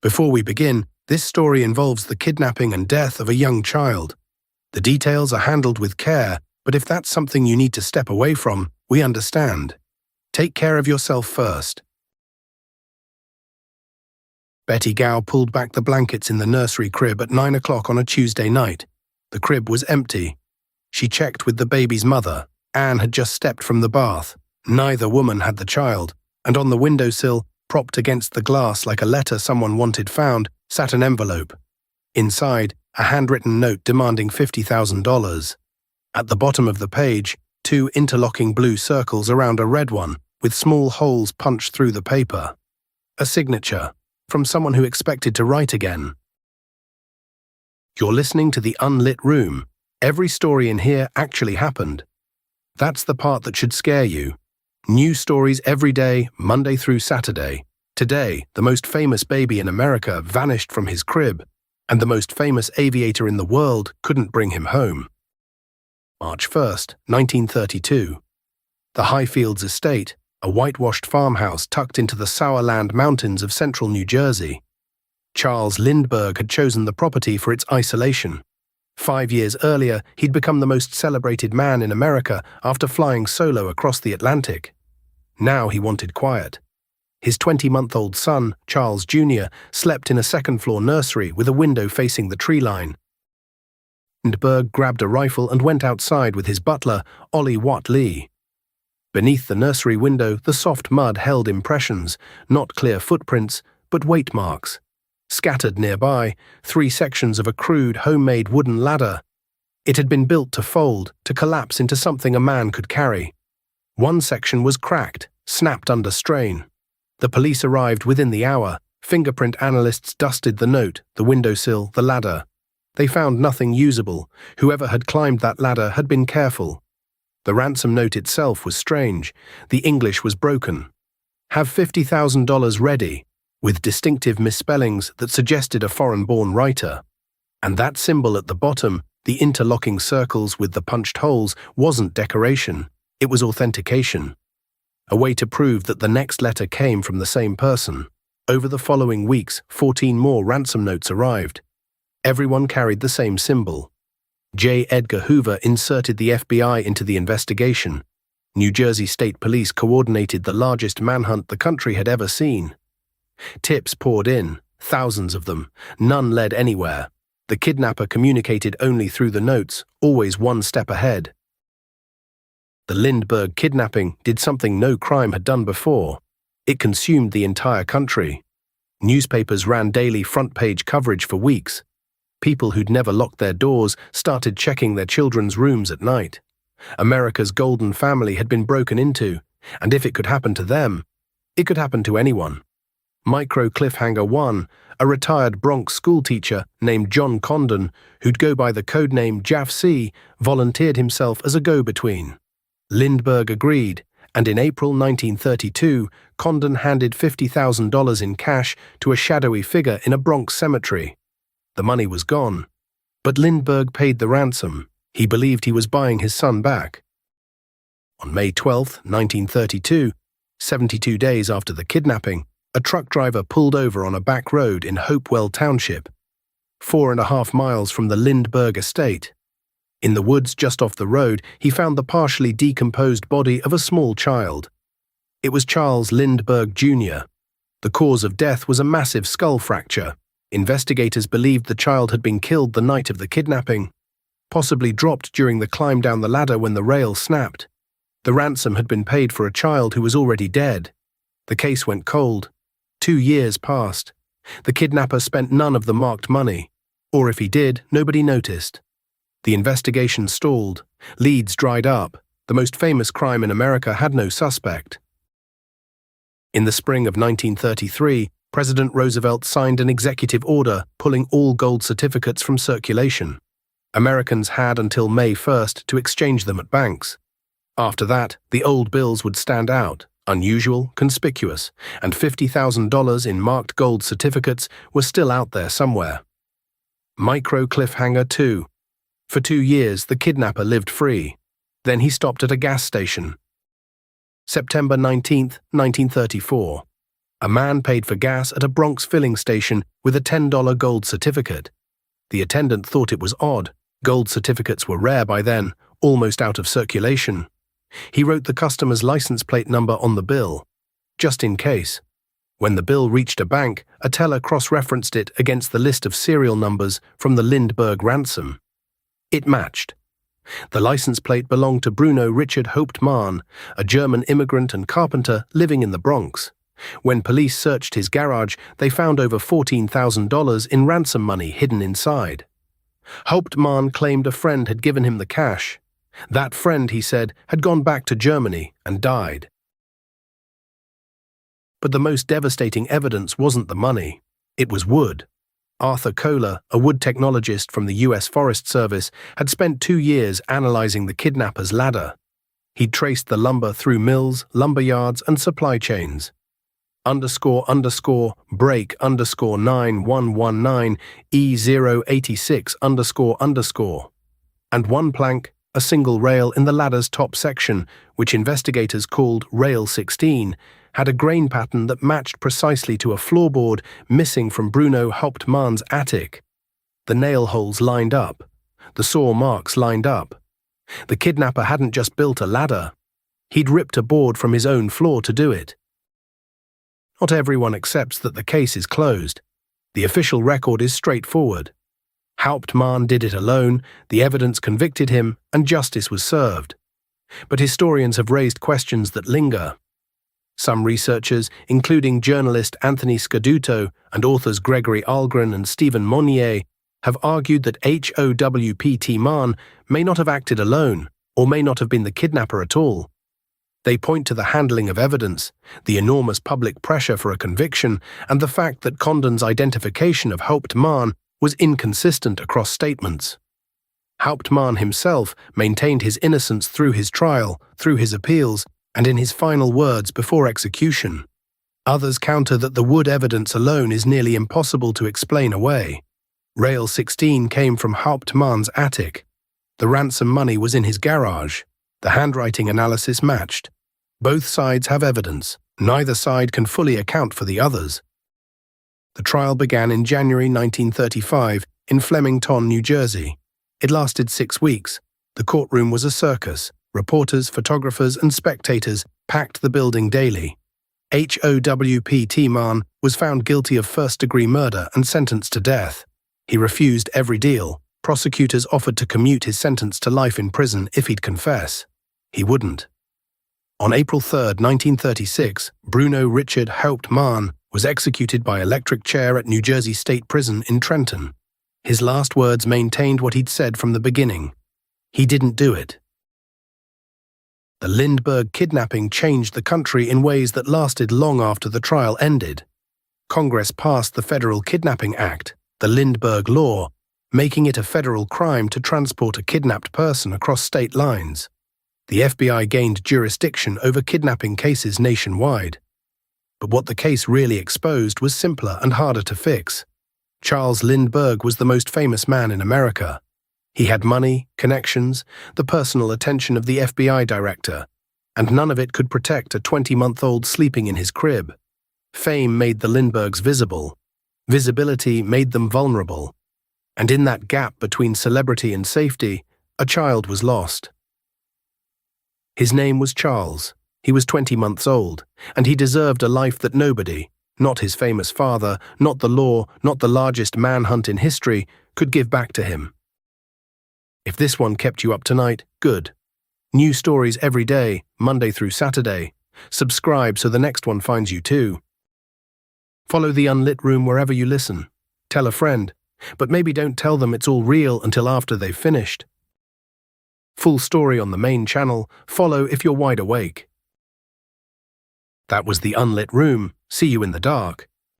Before we begin, this story involves the kidnapping and death of a young child. The details are handled with care, but if that's something you need to step away from, we understand. Take care of yourself first. Betty Gow pulled back the blankets in the nursery crib at 9 o'clock on a Tuesday night. The crib was empty. She checked with the baby's mother. Anne had just stepped from the bath. Neither woman had the child, and on the windowsill, propped against the glass like a letter someone wanted found, sat an envelope. Inside, a handwritten note demanding $50,000. At the bottom of the page, 2 interlocking blue circles around a red one, with small holes punched through the paper. A signature, from someone who expected to write again. You're listening to The Unlit Room. Every story in here actually happened. That's the part that should scare you. New stories every day, Monday through Saturday. Today, the most famous baby in America vanished from his crib, and the most famous aviator in the world couldn't bring him home. March 1st, 1932. The Highfields Estate, a whitewashed farmhouse tucked into the Sourland Mountains of central New Jersey. Charles Lindbergh had chosen the property for its isolation. 5 years earlier, he'd become the most celebrated man in America after flying solo across the Atlantic. Now he wanted quiet. His 20-month-old son, Charles Jr., slept in a second-floor nursery with a window facing the tree line. Lindbergh grabbed a rifle and went outside with his butler, Ollie Watt Lee. Beneath the nursery window, the soft mud held impressions, not clear footprints, but weight marks. Scattered nearby, 3 sections of a crude, homemade wooden ladder. It had been built to fold, to collapse into something a man could carry. One section was cracked, snapped under strain. The police arrived within the hour. Fingerprint analysts dusted the note, the windowsill, the ladder. They found nothing usable. Whoever had climbed that ladder had been careful. The ransom note itself was strange. The English was broken. Have $50,000 ready, with distinctive misspellings that suggested a foreign-born writer. And that symbol at the bottom, the interlocking circles with the punched holes, wasn't decoration. It was authentication. A way to prove that the next letter came from the same person. Over the following weeks, 14 more ransom notes arrived. Everyone carried the same symbol. J. Edgar Hoover inserted the FBI into the investigation. New Jersey State Police coordinated the largest manhunt the country had ever seen. Tips poured in, thousands of them. None led anywhere. The kidnapper communicated only through the notes, always one step ahead. The Lindbergh kidnapping did something no crime had done before. It consumed the entire country. Newspapers ran daily front-page coverage for weeks. People who'd never locked their doors started checking their children's rooms at night. America's golden family had been broken into, and if it could happen to them, it could happen to anyone. Micro Cliffhanger 1, a retired Bronx schoolteacher named John Condon, who'd go by the codename Jaff C, volunteered himself as a go-between. Lindbergh agreed, and in April 1932, Condon handed $50,000 in cash to a shadowy figure in a Bronx cemetery. The money was gone, but Lindbergh paid the ransom. He believed he was buying his son back. On May 12, 1932, 72 days after the kidnapping, a truck driver pulled over on a back road in Hopewell Township, 4.5 miles from the Lindbergh estate. In the woods just off the road, he found the partially decomposed body of a small child. It was Charles Lindbergh Jr. The cause of death was a massive skull fracture. Investigators believed the child had been killed the night of the kidnapping, possibly dropped during the climb down the ladder when the rail snapped. The ransom had been paid for a child who was already dead. The case went cold. 2 years passed. The kidnapper spent none of the marked money, or if he did, nobody noticed. The investigation stalled. Leads dried up. The most famous crime in America had no suspect. In the spring of 1933, President Roosevelt signed an executive order pulling all gold certificates from circulation. Americans had until May 1st to exchange them at banks. After that, the old bills would stand out, unusual, conspicuous, and $50,000 in marked gold certificates were still out there somewhere. Micro Cliffhanger 2. For 2 years, the kidnapper lived free. Then he stopped at a gas station. September 19, 1934. A man paid for gas at a Bronx filling station with a $10 gold certificate. The attendant thought it was odd. Gold certificates were rare by then, almost out of circulation. He wrote the customer's license plate number on the bill, just in case. When the bill reached a bank, a teller cross-referenced it against the list of serial numbers from the Lindbergh ransom. It matched. The license plate belonged to Bruno Richard Hauptmann, a German immigrant and carpenter living in the Bronx. When police searched his garage, they found over $14,000 in ransom money hidden inside. Hauptmann claimed a friend had given him the cash. That friend, he said, had gone back to Germany and died. But the most devastating evidence wasn't the money. It was wood. Arthur Kohler, a wood technologist from the U.S. Forest Service, had spent 2 years analyzing the kidnapper's ladder. He'd traced the lumber through mills, lumber yards, and supply chains. __break_9119 E086 __. And one plank, a single rail in the ladder's top section, which investigators called Rail 16, had a grain pattern that matched precisely to a floorboard missing from Bruno Hauptmann's attic. The nail holes lined up. The saw marks lined up. The kidnapper hadn't just built a ladder. He'd ripped a board from his own floor to do it. Not everyone accepts that the case is closed. The official record is straightforward. Hauptmann did it alone, the evidence convicted him, and justice was served. But historians have raised questions that linger. Some researchers, including journalist Anthony Scaduto and authors Gregory Algren and Stephen Monnier, have argued that Hauptmann may not have acted alone, or may not have been the kidnapper at all. They point to the handling of evidence, the enormous public pressure for a conviction, and the fact that Condon's identification of Hauptmann was inconsistent across statements. Hauptmann himself maintained his innocence through his trial, through his appeals, and in his final words before execution. Others counter that the wood evidence alone is nearly impossible to explain away. Rail 16 came from Hauptmann's attic. The ransom money was in his garage. The handwriting analysis matched. Both sides have evidence. Neither side can fully account for the others. The trial began in January 1935 in Flemington, New Jersey. It lasted 6 weeks. The courtroom was a circus. Reporters, photographers, and spectators packed the building daily. Hauptmann was found guilty of first-degree murder and sentenced to death. He refused every deal. Prosecutors offered to commute his sentence to life in prison if he'd confess. He wouldn't. On April 3, 1936, Bruno Richard Hauptmann was executed by electric chair at New Jersey State Prison in Trenton. His last words maintained what he'd said from the beginning. He didn't do it. The Lindbergh kidnapping changed the country in ways that lasted long after the trial ended. Congress passed the Federal Kidnapping Act, the Lindbergh Law, making it a federal crime to transport a kidnapped person across state lines. The FBI gained jurisdiction over kidnapping cases nationwide. But what the case really exposed was simpler and harder to fix. Charles Lindbergh was the most famous man in America. He had money, connections, the personal attention of the FBI director, and none of it could protect a 20-month-old sleeping in his crib. Fame made the Lindberghs visible. Visibility made them vulnerable. And in that gap between celebrity and safety, a child was lost. His name was Charles. He was 20 months old, and he deserved a life that nobody, not his famous father, not the law, not the largest manhunt in history, could give back to him. If this one kept you up tonight, good. New stories every day, Monday through Saturday. Subscribe so the next one finds you too. Follow the Unlit Room wherever you listen. Tell a friend, but maybe don't tell them it's all real until after they've finished. Full story on the main channel. Follow if you're wide awake. That was the Unlit Room. See you in the dark.